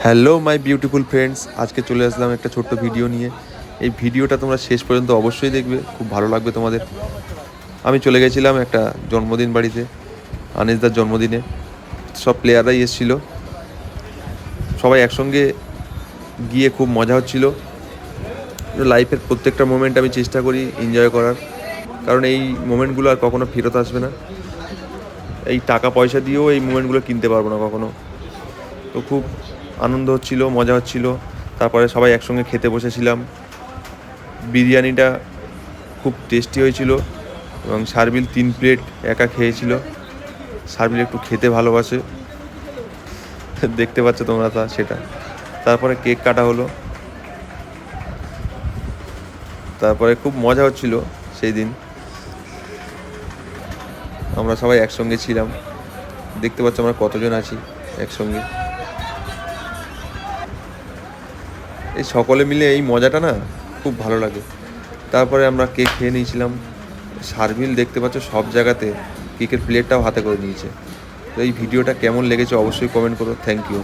Hello my beautiful friends, আজকে চলে আসলাম একটা ছোট্ট ভিডিও নিয়ে। এই ভিডিওটা তোমরা শেষ পর্যন্ত অবশ্যই দেখবে, খুব ভালো লাগবে তোমাদের। আমি চলে গেছিলাম একটা জন্মদিন বাড়িতে, আনিসদার জন্মদিনে। সব প্লেয়াররাই এসেছিলো, সবাই একসঙ্গে গিয়ে খুব মজা হচ্ছিল। লাইফের প্রত্যেকটা মোমেন্ট আমি চেষ্টা করি এনজয় করার, কারণ এই মোমেন্টগুলো আর কখনো ফেরত আসবে না। এই টাকা পয়সা দিয়েও এই মোমেন্টগুলো কিনতে পারবো না কখনো। তো খুব আনন্দ হচ্ছিল, মজা হচ্ছিল। তারপরে সবাই একসঙ্গে খেতে বসেছিলাম। বিরিয়ানিটা খুব টেস্টি হয়েছিল এবং সার্বিল 3 প্লেট একা খেয়েছিল। সার্বিল একটু খেতে ভালোবাসে, দেখতে পাচ্ছ তোমরা সেটা। তারপরে কেক কাটা হলো, তারপরে খুব মজা হচ্ছিল সেই দিন। আমরা সবাই একসঙ্গে ছিলাম, দেখতে পাচ্ছ আমরা কতজন আছি একসঙ্গে। এই সকলে মিলে এই মজাটা না খুব ভালো লাগে। তারপরে আমরা কেক খেয়ে নিয়েছিলাম। সার্ভিল দেখতে পাচ্ছ সব জায়গাতে কেকের প্লেটটাও হাতে করে নিয়েছে। তো এই ভিডিওটা কেমন লেগেছে অবশ্যই কমেন্ট করো। Thank you.